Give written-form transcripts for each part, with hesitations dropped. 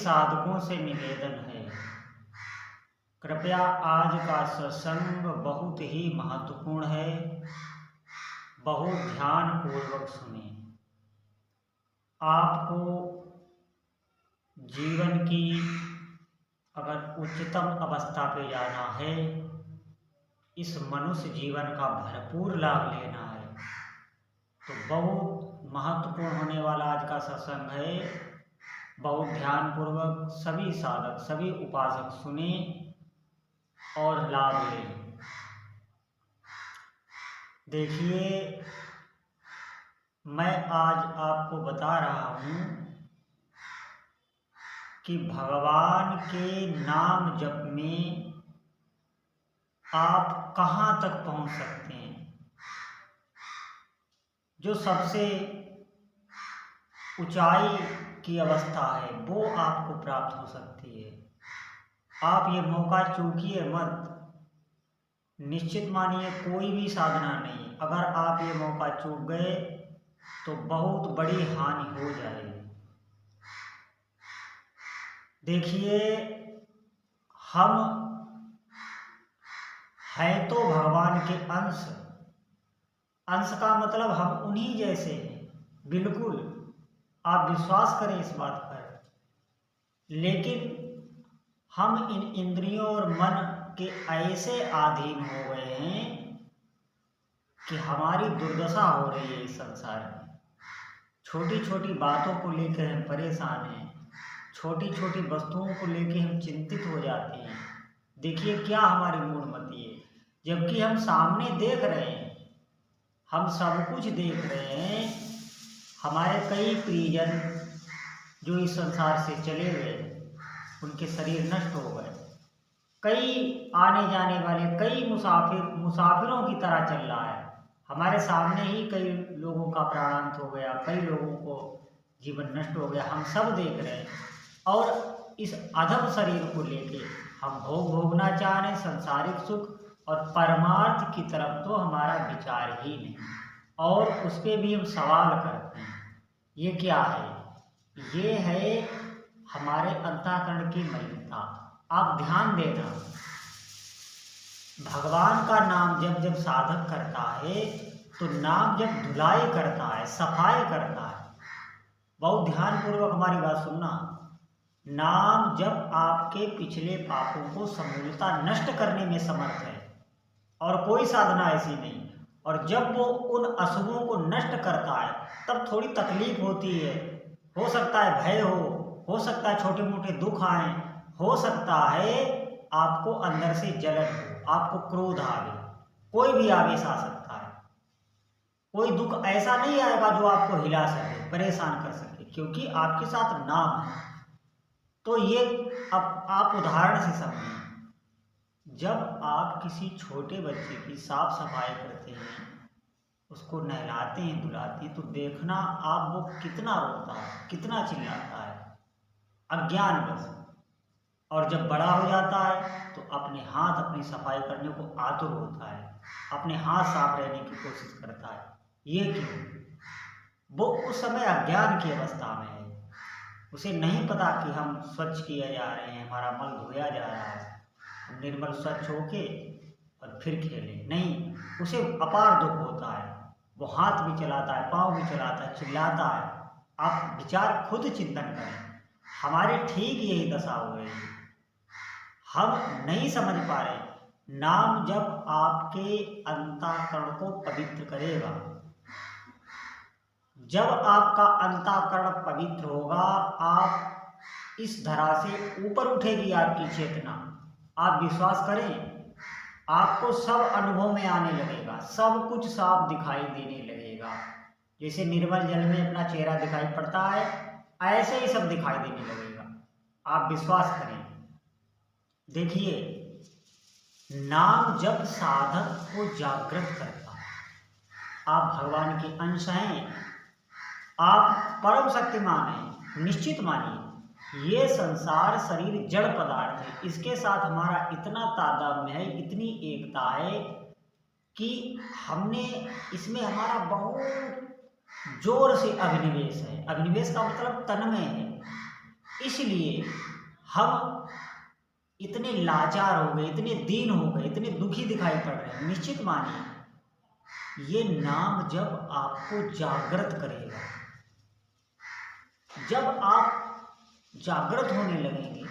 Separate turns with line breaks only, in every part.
साधकों से निवेदन है, कृपया आज का सत्संग बहुत ही महत्वपूर्ण है, बहुत ध्यान पूर्वक सुने। आपको जीवन की अगर उच्चतम अवस्था पे जाना है, इस मनुष्य जीवन का भरपूर लाभ लेना है, तो बहुत महत्वपूर्ण होने वाला आज का सत्संग है। बहुत ध्यानपूर्वक सभी साधक, सभी उपासक सुने और लाभ लें। देखिए, मैं आज आपको बता रहा हूँ कि भगवान के नाम जप में आप कहाँ तक पहुँच सकते हैं। जो सबसे ऊंचाई की अवस्था है वो आपको प्राप्त हो सकती है। आप ये मौका चूकिए मत। निश्चित मानिए कोई भी साधना नहीं, अगर आप ये मौका चूक गए तो बहुत बड़ी हानि हो जाएगी। देखिए, हम हैं तो भगवान के अंश। अंश का मतलब हम उन्हीं जैसे हैं, बिल्कुल। आप विश्वास करें इस बात पर। लेकिन हम इन इंद्रियों और मन के ऐसे अधीन हो गए हैं कि हमारी दुर्दशा हो रही है इस संसार में। छोटी छोटी बातों को लेकर हम परेशान हैं, छोटी छोटी वस्तुओं को लेकर हम चिंतित हो जाते हैं। देखिए क्या हमारी मूढ़मती है, जबकि हम सामने देख रहे हैं, हम सब कुछ देख रहे हैं। हमारे कई प्रियजन जो इस संसार से चले गए, उनके शरीर नष्ट हो गए। कई आने जाने वाले कई मुसाफिरों की तरह चल रहा है। हमारे सामने ही कई लोगों का प्राणांत हो गया, कई लोगों को जीवन नष्ट हो गया, हम सब देख रहे हैं। और इस अधम शरीर को लेके हम भोगना चाह रहे हैं, संसारिक सुख, और परमार्थ की तरफ तो हमारा विचार ही नहीं। और उस पर भी हम सवाल करते हैं, ये क्या है? ये है हमारे अंतःकरण की मलिनता। आप ध्यान देना, भगवान का नाम जब साधक करता है तो नाम जब धुलाई करता है, सफाई करता है, बहुत ध्यानपूर्वक हमारी बात सुनना। नाम जब आपके पिछले पापों को समूलता नष्ट करने में समर्थ है, और कोई साधना ऐसी नहीं। और जब वो उन अशुभों को नष्ट करता है तब थोड़ी तकलीफ होती है। हो सकता है भय हो सकता है छोटे मोटे दुख आए, हो सकता है आपको अंदर से जलन हो, आपको क्रोध आवे, कोई भी आवेश आ सकता है। कोई दुख ऐसा नहीं आएगा जो आपको हिला सके, परेशान कर सके, क्योंकि आपके साथ नाम है। तो ये अब आप उदाहरण से समझें। जब आप किसी छोटे बच्चे की साफ सफाई करते हैं, उसको नहलाते हैं, धुलाते हैं, तो देखना आप वो कितना रोता है, कितना चिल्लाता है, अज्ञानवश। और जब बड़ा हो जाता है तो अपने हाथ अपनी सफाई करने को आतुर होता है, अपने हाथ साफ रहने की कोशिश करता है। ये क्यों? वो उस समय अज्ञान की अवस्था में है। उसे नहीं पता कि हम स्वच्छ किए जा रहे हैं, हमारा मल धोया जा रहा है, हम निर्मल स्वच्छ होके और फिर खेलें। नहीं, उसे अपार दुख होता है। वो हाथ भी चलाता है, पाँव भी चलाता है, चिल्लाता है। आप विचार खुद चिंतन करें, हमारी ठीक यही दशा हो रही है। हम नहीं समझ पा रहे। नाम जब आपके अंतःकरण को पवित्र करेगा, जब आपका अंतःकरण पवित्र होगा, आप इस धरा से ऊपर उठेगी आपकी चेतना। आप विश्वास करें, आपको सब अनुभव में आने लगेगा, सब कुछ साफ दिखाई देने लगेगा। जैसे निर्मल जल में अपना चेहरा दिखाई पड़ता है, ऐसे ही सब दिखाई देने लगेगा। आप विश्वास करें। देखिए, नाम जब साधक को जागृत करता है, आप भगवान के अंश हैं, आप परम शक्तिमान हैं। निश्चित मानिए ये संसार शरीर जड़ पदार्थ है, इसके साथ हमारा इतना तादात्म्य है, इतनी एकता है कि हमने इसमें हमारा बहुत जोर से अभिनिवेश है। अभिनिवेश का मतलब तन्मय है। इसलिए हम इतने लाचार हो गए, इतने दीन हो गए, इतने दुखी दिखाई पड़ रहे हैं। निश्चित मानिए ये नाम जब आपको जागृत करेगा, जब आप जागृत होने लगेंगे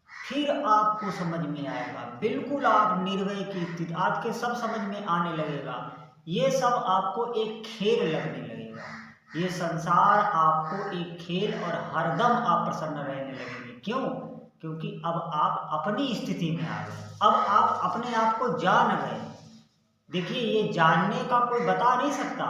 फिर आपको समझ में आएगा, बिल्कुल आप निर्भय की स्थिति, आपके सब समझ में आने लगेगा। ये सब आपको एक खेल लगने लगेगा, ये संसार आपको एक खेल, और हरदम आप प्रसन्न रहने लगेंगे। क्यों? क्योंकि अब आप अपनी स्थिति में आ गए, अब आप अपने आप को जान गए। देखिए ये जानने का कोई बता नहीं सकता,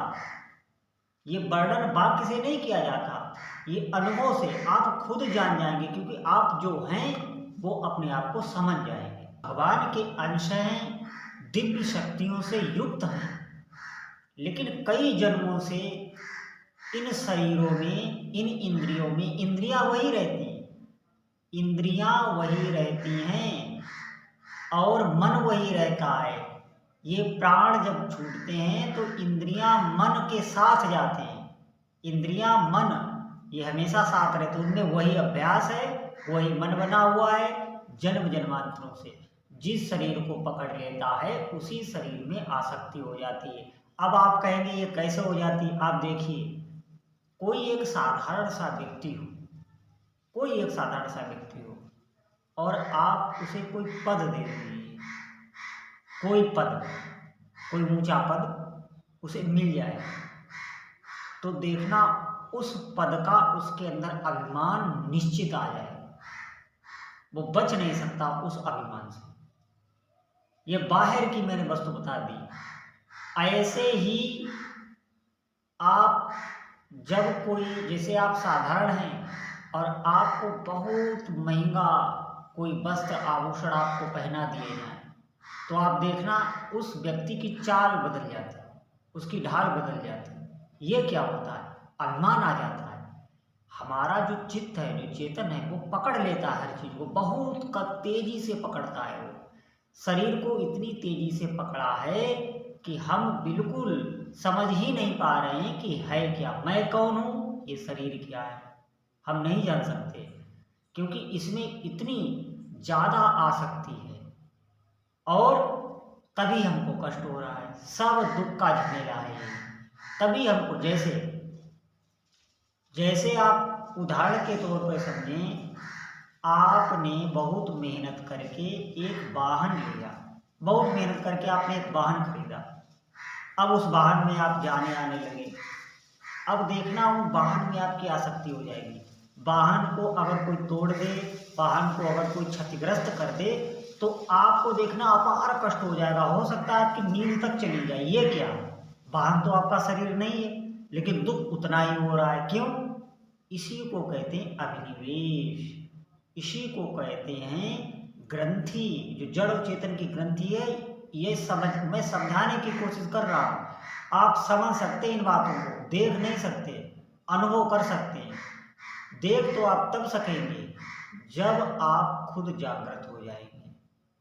ये वर्णन वाक्य से नहीं किया जाता, ये अनुभव से आप खुद जान जाएंगे, क्योंकि आप जो हैं वो अपने आप को समझ जाएंगे। भगवान के अंश हैं, दिव्य शक्तियों से युक्त हैं, लेकिन कई जन्मों से इन शरीरों में, इन इंद्रियों में, इंद्रियां वही रहती हैं, इंद्रियां वही रहती हैं और मन वही रहता है। ये प्राण जब छूटते हैं तो इंद्रियां मन के साथ जाते हैं, इंद्रियां मन ये हमेशा साथ रहते हैं, उनमें वही अभ्यास है, वही मन बना हुआ है। जन्म जन्मांतरों से जिस शरीर को पकड़ लेता है उसी शरीर में आसक्ति हो जाती है। अब आप कहेंगे ये कैसे हो जाती है? आप देखिए, कोई एक साधारण सा व्यक्ति हो, कोई एक साधारण सा व्यक्ति हो और आप उसे कोई पद दे दीजिए, कोई पद, कोई ऊंचा पद उसे मिल जाए, तो देखना उस पद का उसके अंदर अभिमान निश्चित आ जाए, वो बच नहीं सकता उस अभिमान से। ये बाहर की मैंने वस्तु बता दी। ऐसे ही आप जब कोई, जैसे आप साधारण हैं और आपको बहुत महंगा कोई वस्त्र आभूषण आपको पहना दिए जाए, तो आप देखना उस व्यक्ति की चाल बदल जाती है, उसकी ढाल बदल जाती है। ये क्या होता है? अभिमान आ जाता है। हमारा जो चित्त है, जो चेतन है, वो पकड़ लेता है हर चीज को, बहुत तेजी से पकड़ता है। वो शरीर को इतनी तेजी से पकड़ा है कि हम बिल्कुल समझ ही नहीं पा रहे हैं कि है क्या, मैं कौन हूं, ये शरीर क्या है, हम नहीं जान सकते, क्योंकि इसमें इतनी ज्यादा आसक्ति है। और तभी हमको कष्ट हो रहा है, सब दुख का झमेला है ये। तभी हमको, जैसे आप उदाहरण के तौर पर समझें, आपने बहुत मेहनत करके एक वाहन लिया, बहुत मेहनत करके आपने एक वाहन खरीदा, अब उस वाहन में आप जाने आने लगे। अब देखना वो वाहन में आपकी आसक्ति हो जाएगी। वाहन को अगर कोई तोड़ दे, वाहन को अगर कोई क्षतिग्रस्त कर दे, तो आपको देखना अपार कष्ट हो जाएगा, हो सकता है आपकी नींद तक चली जाए। ये क्या, वाहन तो आपका शरीर नहीं है, लेकिन दुख उतना ही हो रहा है। क्यों? इसी को कहते हैं अभिनिवेश, इसी को कहते हैं ग्रंथि, जो जड़ चेतन की ग्रंथि है। ये मैं समझाने की कोशिश कर रहा हूँ, आप समझ सकते हैं इन बातों को, देख नहीं सकते, अनुभव कर सकते हैं। देख तो आप तब सकेंगे जब आप खुद जागृत हो जाएंगे,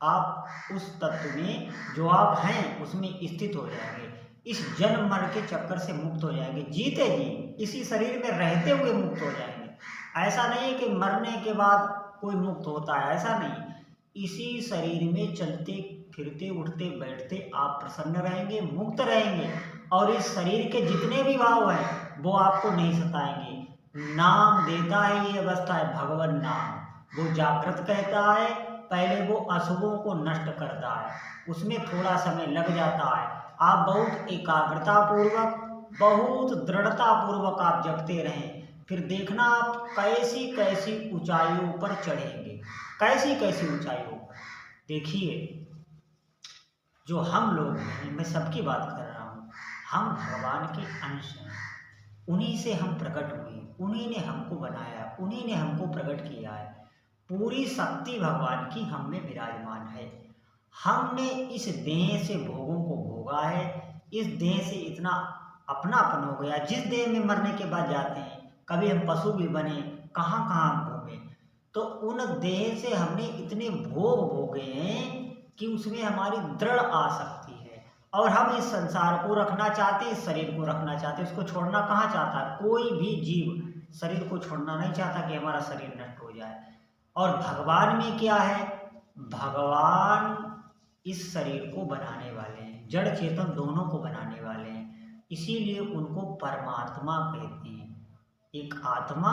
आप उस तत्व में जो आप हैं उसमें स्थित हो जाएंगे, इस जन्म मर के चक्कर से मुक्त हो जाएंगे, जीते जी इसी शरीर में रहते हुए मुक्त हो जाएंगे। ऐसा नहीं है कि मरने के बाद कोई मुक्त होता है, ऐसा नहीं। इसी शरीर में चलते फिरते उठते बैठते आप प्रसन्न रहेंगे, मुक्त रहेंगे, और इस शरीर के जितने भी भाव हैं वो आपको नहीं सताएंगे। नाम देता है ये अवस्था है भगवान नाम, वो जागृत कहता है, पहले वो अशुभों को नष्ट करता है, उसमें थोड़ा समय लग जाता है। आप बहुत एकाग्रता पूर्वक, बहुत दृढ़ता पूर्वक आप जगते रहें, फिर देखना आप कैसी कैसी ऊंचाइयों पर चढ़ेंगे, कैसी कैसी ऊंचाइयों पर। देखिए जो हम लोग हैं, मैं सबकी बात कर रहा हूँ, हम भगवान के अंश हैं, उन्हीं से हम प्रकट हुए, उन्हीं ने हमको बनाया, उन्हीं ने हमको प्रकट किया है। पूरी शक्ति भगवान की हम में विराजमान है। हमने इस देह से भोगों को भोगा है, इस देह से इतना अपनापन हो गया। जिस देह में मरने के बाद जाते हैं, कभी हम पशु भी बने, कहाँ कहाँ हम घूमे, तो उन देह से हमने इतने भोग भोगे हैं कि उसमें हमारी दृढ़ आसक्ति है, और हम इस संसार को रखना चाहते हैं, इस शरीर को रखना चाहते हैं, उसको छोड़ना कहाँ चाहता है? कोई भी जीव शरीर को छोड़ना नहीं चाहता कि हमारा शरीर नष्ट हो जाए। और भगवान में क्या है, भगवान इस शरीर को बनाने वाले हैं, जड़ चेतन दोनों को बनाने वाले हैं, इसीलिए उनको परमात्मा कहते हैं। एक आत्मा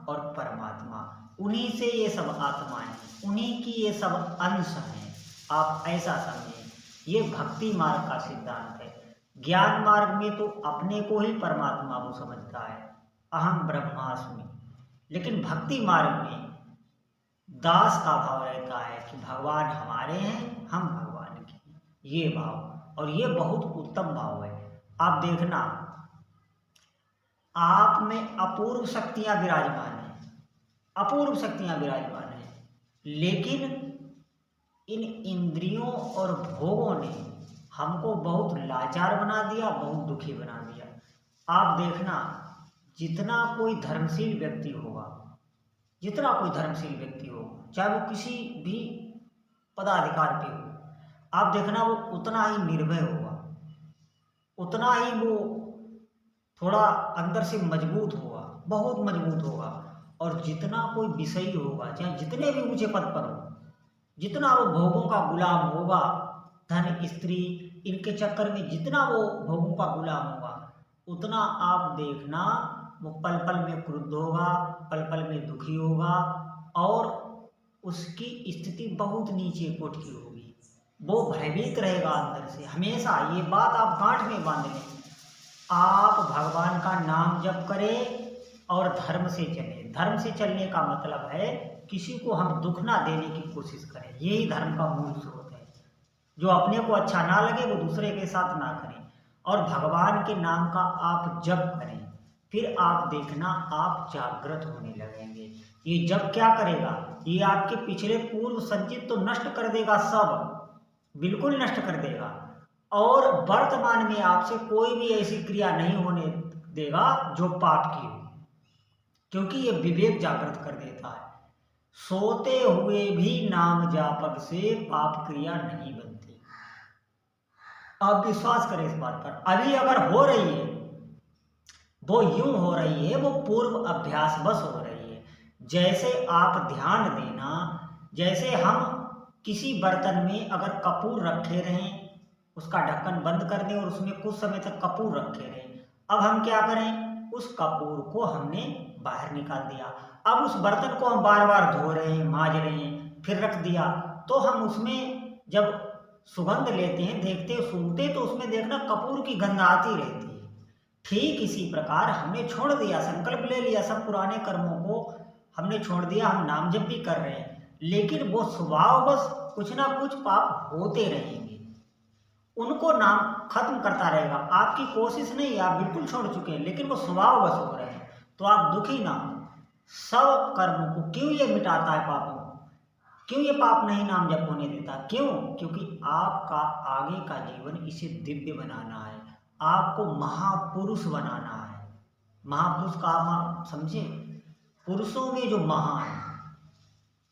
और परमात्मा, उन्हीं से ये सब आत्माएं हैं, उन्हीं की ये सब अंश हैं। आप ऐसा समझें, ये भक्ति मार्ग का सिद्धांत है। ज्ञान मार्ग में तो अपने को ही परमात्मा वो समझता है, अहम ब्रह्मास्मि। लेकिन भक्ति मार्ग में दास का भाव रहता है कि भगवान हमारे हैं, हम भगवान के, ये भाव। और ये बहुत उत्तम भाव है। आप देखना, आप में अपूर्व शक्तियां विराजमान हैं, अपूर्व शक्तियां विराजमान हैं, लेकिन इन इंद्रियों और भोगों ने हमको बहुत लाचार बना दिया, बहुत दुखी बना दिया। आप देखना, जितना कोई धर्मशील व्यक्ति होगा, जितना कोई धर्मशील व्यक्ति हो, चाहे वो किसी भी पदाधिकार पे हो, आप देखना वो उतना ही निर्भय होगा, उतना ही वो थोड़ा अंदर से मजबूत होगा, बहुत मजबूत होगा। और जितना कोई विषयी होगा, चाहे जितने भी ऊंचे पद पर हो, जितना वो भोगों का गुलाम होगा, धन स्त्री इनके चक्कर में जितना वो भोगों का गुलाम होगा, उतना आप देखना वो पल पल में क्रुद्ध होगा, पल पल में दुखी होगा, और उसकी स्थिति बहुत नीचे कोट की होगी। वो भयभीत रहेगा अंदर से हमेशा। ये बात आप गांठ में बांध लें। आप भगवान का नाम जप करें और धर्म से चलें। धर्म से चलने का मतलब है किसी को हम दुख ना देने की कोशिश करें, यही धर्म का मूल स्रोत है। जो अपने को अच्छा ना लगे वो दूसरे के साथ ना करें, और भगवान के नाम का आप जप करें। फिर आप देखना आप जागृत होने लगेंगे। ये जप क्या करेगा, ये आपके पिछले पूर्व संचित तो नष्ट कर देगा, सब बिल्कुल नष्ट कर देगा, और वर्तमान में आपसे कोई भी ऐसी क्रिया नहीं होने देगा जो पाप की हो, क्योंकि ये विवेक जागृत कर देता है। सोते हुए भी नाम जापक से पाप क्रिया नहीं बनती। आप विश्वास करें इस बात पर। अभी अगर हो रही है वो यूं हो रही है, वो पूर्व अभ्यास बस हो रही है। जैसे आप ध्यान देना, जैसे हम किसी बर्तन में अगर कपूर रखे रहें, उसका ढक्कन बंद कर दें और उसमें कुछ समय तक कपूर रखे रहें, अब हम क्या करें, उस कपूर को हमने बाहर निकाल दिया। अब उस बर्तन को हम बार बार धो रहे हैं, मांज रहे हैं, फिर रख दिया, तो हम उसमें जब सुगंध लेते हैं, देखते सूंघते, तो उसमें देखना कपूर की गंध आती रहती है। ठीक इसी प्रकार हमने छोड़ दिया, संकल्प ले लिया, सब पुराने कर्मों को हमने छोड़ दिया, हम नाम जप भी कर रहे हैं, लेकिन वो स्वभाव बस कुछ ना कुछ पाप होते रहेंगे, उनको नाम खत्म करता रहेगा। आपकी कोशिश नहीं, आप बिल्कुल छोड़ चुके हैं, लेकिन वो स्वभाव बस हो रहे हैं। तो आप दुखी ना हो। सब कर्मों को क्यों ये मिटाता है, पापों को क्यों ये पाप नहीं नाम जप होने देता, क्यों? क्योंकि आपका आगे का जीवन इसे दिव्य बनाना है, आपको महापुरुष बनाना है। महापुरुष का आप समझे, पुरुषों में जो महान,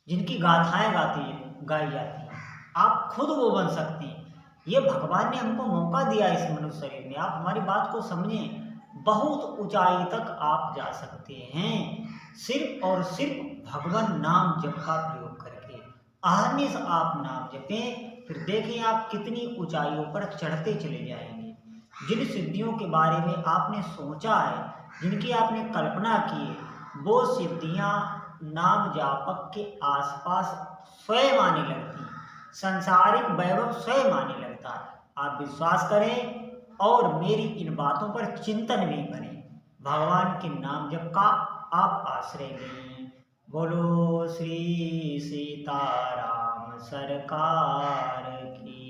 जिनकी गाथाएं गाई जाती हैं, आप खुद वो बन सकते हैं। ये भगवान ने हमको मौका दिया इस मनुष्य शरीर में। आप हमारी बात को समझें, बहुत ऊंचाई तक आप जा सकते हैं, सिर्फ और सिर्फ भगवान नाम जप का प्रयोग करके। अहर्निश आप नाम जपें, फिर देखें आप कितनी ऊंचाइयों पर चढ़ते चले जाएंगे। जिन सिद्धियों के बारे में आपने सोचा है, जिनकी आपने कल्पना की है, वो सिद्धियां नाम जापक के आसपास स्वयं आने लगती हैं, सांसारिक वैभव स्वयं आने लगता है। आप विश्वास करें और मेरी इन बातों पर चिंतन भी करें। भगवान के नाम जप का आप आश्रय लें। बोलो श्री सीताराम सरकार की।